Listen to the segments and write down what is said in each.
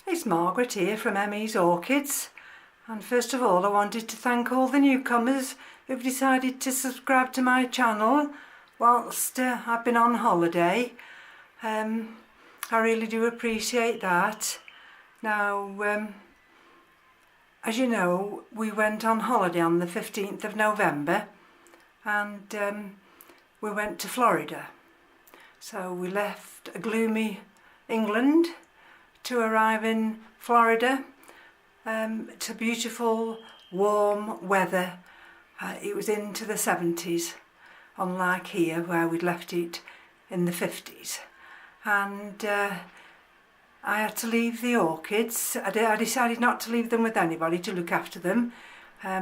It's Margaret here from M.E.s Orchids, and first of all I wanted to thank all the newcomers who've decided to subscribe to my channel whilst I've been on holiday. I really do appreciate that. Now, as you know, we went on holiday on the 15th of November and we went to Florida. So we left a gloomy England to arrive in Florida. It's a beautiful warm weather. It was into the 70s, unlike here where we'd left it in the 50s. And I had to leave the orchids. I decided not to leave them with anybody to look after them,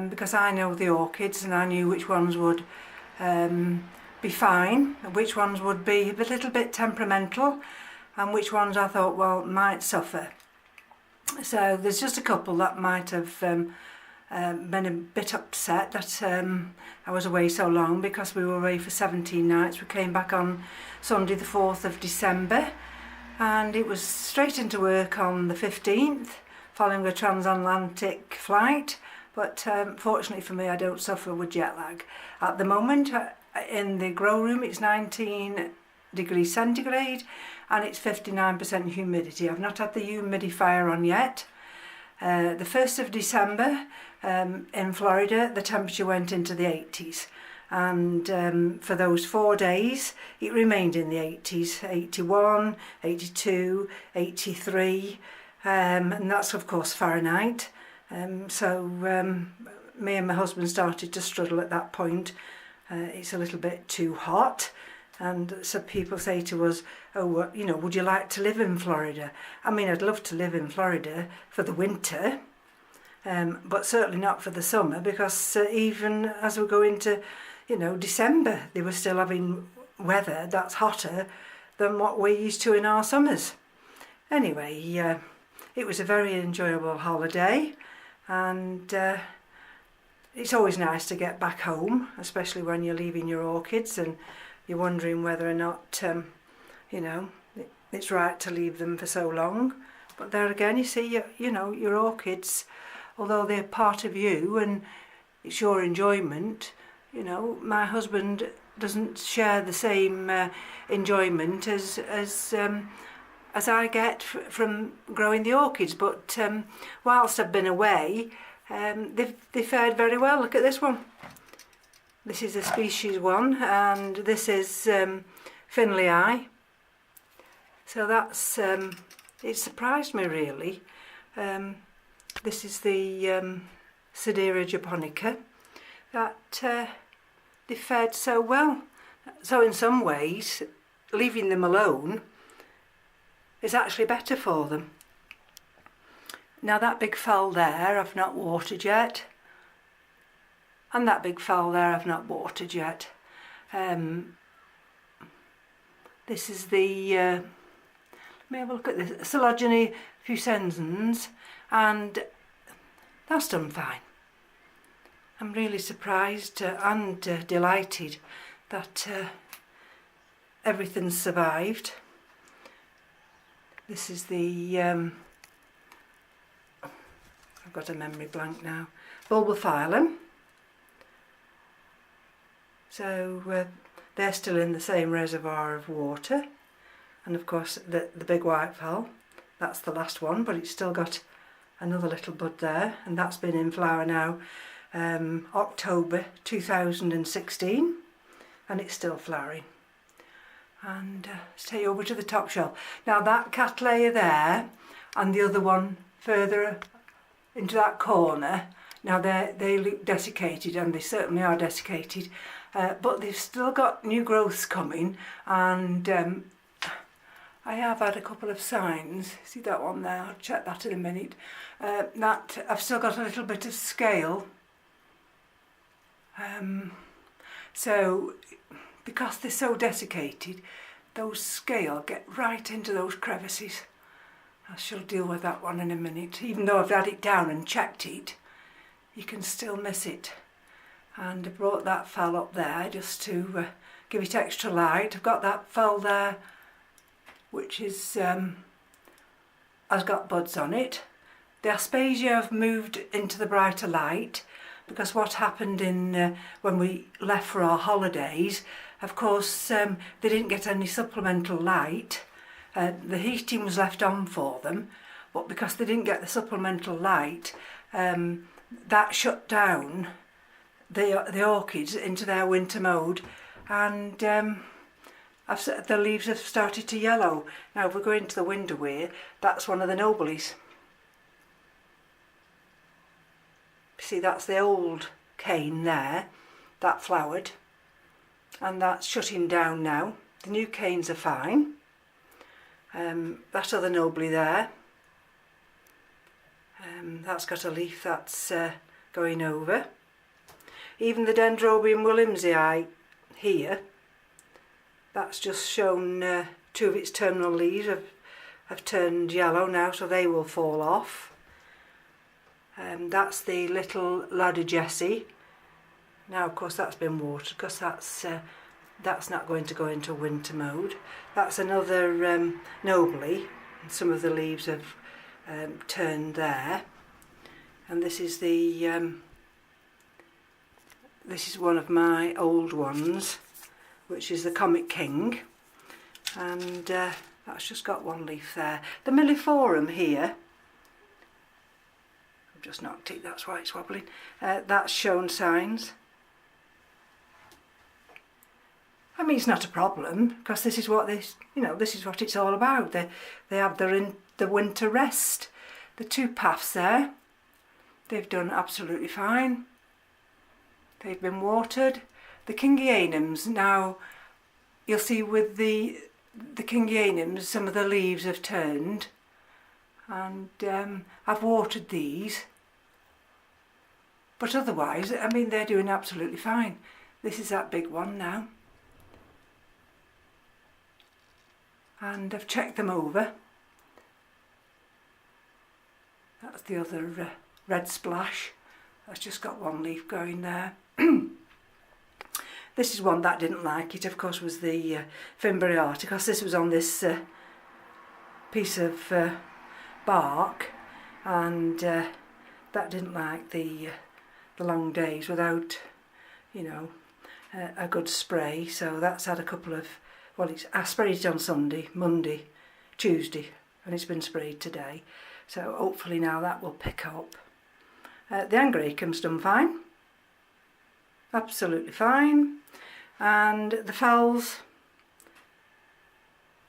because I know the orchids and I knew which ones would be fine, and which ones would be a little bit temperamental, and which ones I thought, well, might suffer. So there's just a couple that might have been a bit upset that I was away so long, because we were away for 17 nights. We came back on Sunday the 4th of December and it was straight into work on the 15th following a transatlantic flight. But fortunately for me, I don't suffer with jet lag. At the moment in the grow room it's 19 degrees centigrade and it's 59% humidity. I've not had the humidifier on yet. The 1st of December in Florida the temperature went into the 80s, and for those 4 days it remained in the 80s, 81, 82, 83, and that's of course Fahrenheit. So me and my husband started to struggle at that point. It's a little bit too hot. And so people say to us, oh, you know, would you like to live in Florida? I mean, I'd love to live in Florida for the winter, but certainly not for the summer, because even as we go into, you know, December, they were still having weather that's hotter than what we're used to in our summers. Anyway, it was a very enjoyable holiday, and it's always nice to get back home, especially when you're leaving your orchids and you're wondering whether or not, you know, it's right to leave them for so long. But there again, you see, you know, your orchids, although they're part of you and it's your enjoyment, you know, my husband doesn't share the same enjoyment as I get from growing the orchids. But whilst I've been away, they've fared very well. Look at this one. This is a species one, and this is Finley. So that's, it surprised me really. This is the Sedera japonica, that they fared so well. So in some ways, leaving them alone is actually better for them. Now that big fowl there I've not watered yet. And that big fowl there I've not watered yet. This is the, let me have a look at this, Coelogene fuscescens, and that's done fine. I'm really surprised and delighted that everything's survived. This is the, I've got a memory blank now, Bulbophyllum. So they're still in the same reservoir of water, and of course the big white fowl, that's the last one, but it's still got another little bud there, and that's been in flower now October 2016, and it's still flowering. And let's take you over to the top shelf. Now that cattleya there and the other one further into that corner, now they look desiccated, and they certainly are desiccated. But they've still got new growths coming, and I have had a couple of signs. See that one there? I'll check that in a minute. That I've still got a little bit of scale. So because they're so desiccated, those scale get right into those crevices. I shall deal with that one in a minute. Even though I've had it down and checked it, you can still miss it. And I brought that fell up there just to give it extra light. I've got that fell there which is a has got buds on it. The aspasia have moved into the brighter light because what happened in when we left for our holidays, of course they didn't get any supplemental light. The heating was left on for them, but because they didn't get the supplemental light, that shut down the orchids into their winter mode, and the leaves have started to yellow. Now if we go into the window here, that's one of the nobleys. See, that's the old cane there, that flowered, and that's shutting down now. The new canes are fine. That other nobley there, that's got a leaf that's going over. Even the Dendrobium williamsii here, that's just shown two of its terminal leaves have turned yellow now, so they will fall off. That's the little Ladder Jessie. Now of course that's been watered because that's not going to go into winter mode. That's another nobly, and some of the leaves have turned there. And this is this is one of my old ones, which is the Comic King, and that's just got one leaf there. The Milliforum here, I've just knocked it, that's why it's wobbling. That's shown signs. I mean, it's not a problem because this is what this is what it's all about. They have the winter rest. The two paths there, they've done absolutely fine. They've been watered. The Kingianums, now you'll see with the Kingianums, some of the leaves have turned, and I've watered these, but otherwise, I mean, they're doing absolutely fine. This is that big one now, and I've checked them over. That's the other red splash. That's just got one leaf going there. This is one that didn't like it, of course, was the Fimberiata, because this was on this piece of bark, and that didn't like the long days without, a good spray. So that's had a couple of, I sprayed it on Sunday, Monday, Tuesday, and it's been sprayed today. So hopefully now that will pick up. The Angraecum's done fine, absolutely fine, and the Falls,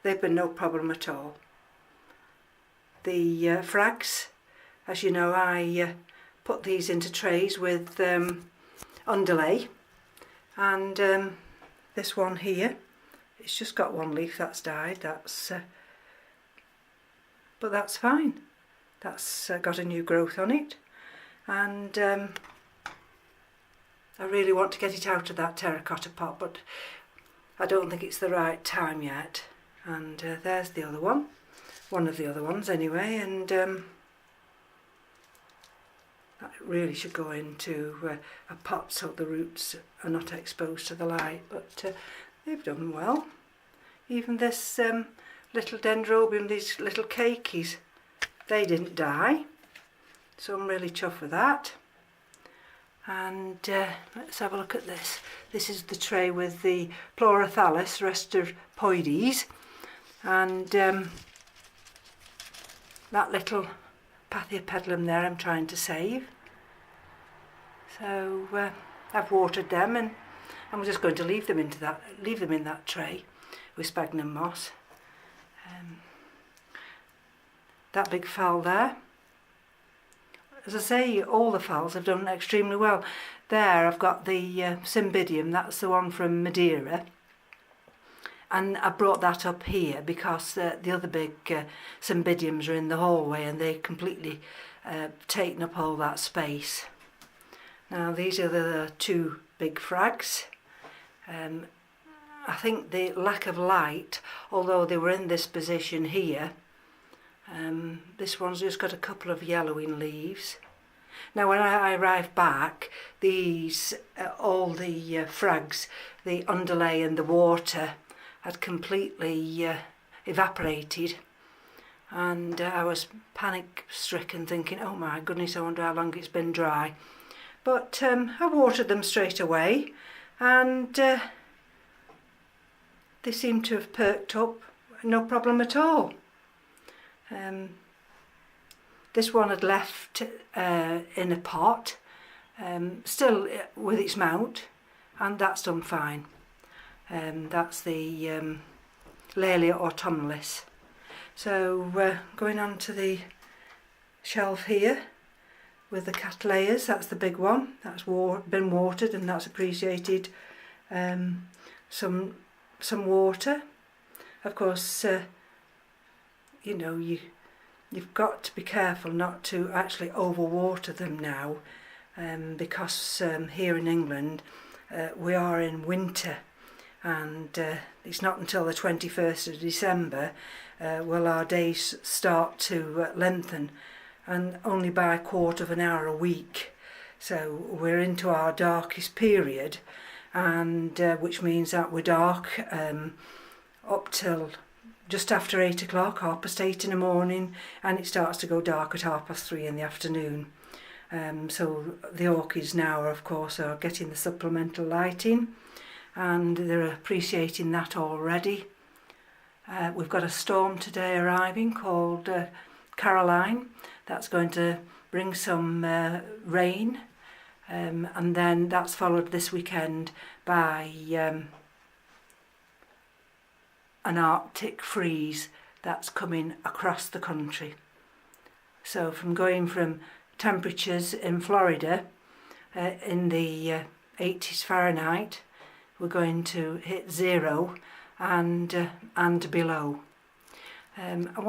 they've been no problem at all. The frags, as you know, I put these into trays with underlay, and this one here, it's just got one leaf that's died. But that's fine. That's got a new growth on it, and I really want to get it out of that terracotta pot, but I don't think it's the right time yet. And there's the other one of the other ones anyway, and that really should go into a pot so the roots are not exposed to the light, but they've done well. Even this little dendrobium, these little cakeys, they didn't die, so I'm really chuffed with that. And let's have a look at this. This is the tray with the Pleurothallus resterpoides, and that little Pathiopedilum there I'm trying to save. So I've watered them, and I'm just going to leave them in that tray with sphagnum moss. That big phal there, as I say, all the phals have done extremely well. There I've got the Cymbidium, that's the one from Madeira, and I brought that up here because the other big Cymbidiums are in the hallway, and they completely taken up all that space. Now these are the two big frags. I think the lack of light, although they were in this position here, this one's just got a couple of yellowing leaves. Now when I arrived back, these all the frags, the underlay and the water had completely evaporated, and I was panic stricken thinking, oh my goodness, I wonder how long it's been dry. But I watered them straight away, and they seem to have perked up, no problem at all. This one had left in a pot, still with its mount, and that's done fine. That's the Laelia autumnalis. So going on to the shelf here with the cattleyas, that's the big one, that's been watered and that's appreciated some water. Of course, you know, you've got to be careful not to actually overwater them now, because here in England we are in winter, and it's not until the 21st of December will our days start to lengthen, and only by a quarter of an hour a week. So we're into our darkest period, and which means that we're dark up till just after 8 o'clock, 8:30 in the morning, and it starts to go dark at 3:30 in the afternoon. So the orchids now, of course, are getting the supplemental lighting, and they're appreciating that already. We've got a storm today arriving called Caroline. That's going to bring some rain, and then that's followed this weekend by an Arctic freeze that's coming across the country. So going from temperatures in Florida in the 80s Fahrenheit, we're going to hit 0 and below. I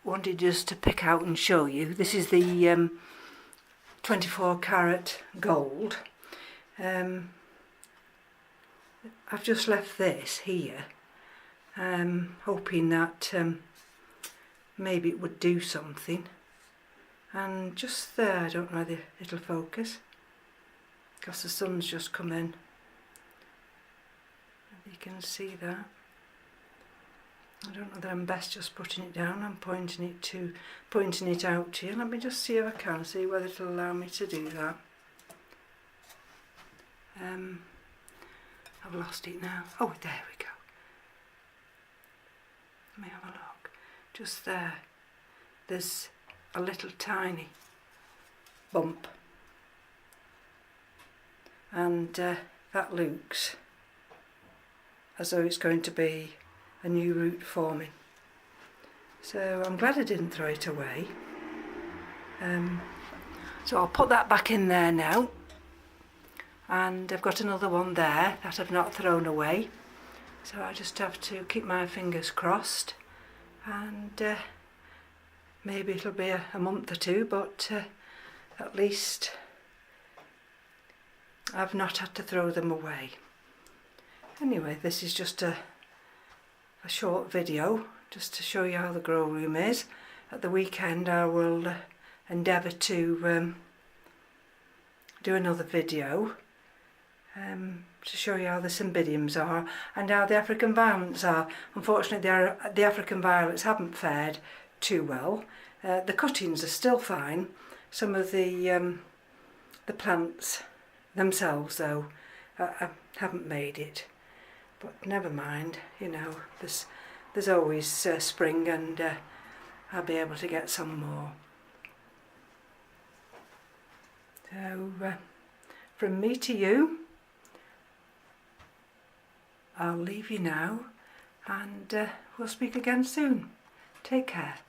wanted just to pick out and show you, this is the 24 carat gold. I've just left this here, hoping that maybe it would do something, and just there, I don't know whether it'll focus because the sun's just come in. You can see that. I don't know whether I'm best just putting it down and pointing it out to you. Let me just see if I can see whether it'll allow me to do that. I've lost it now. Oh, there we go. Let me have a look. Just there, there's a little tiny bump, and that looks as though it's going to be a new root forming. So I'm glad I didn't throw it away. So I'll put that back in there now, and I've got another one there that I've not thrown away, so I just have to keep my fingers crossed, and maybe it'll be a month or two, but at least I've not had to throw them away. Anyway, this is just a short video just to show you how the grow room is. At the weekend I will endeavour to do another video to show you how the cymbidiums are and how the African violets are. Unfortunately the African violets haven't fared too well. The cuttings are still fine. Some of the plants themselves though haven't made it. But never mind, you know, there's always spring, and I'll be able to get some more. So from me to you, I'll leave you now, and we'll speak again soon. Take care.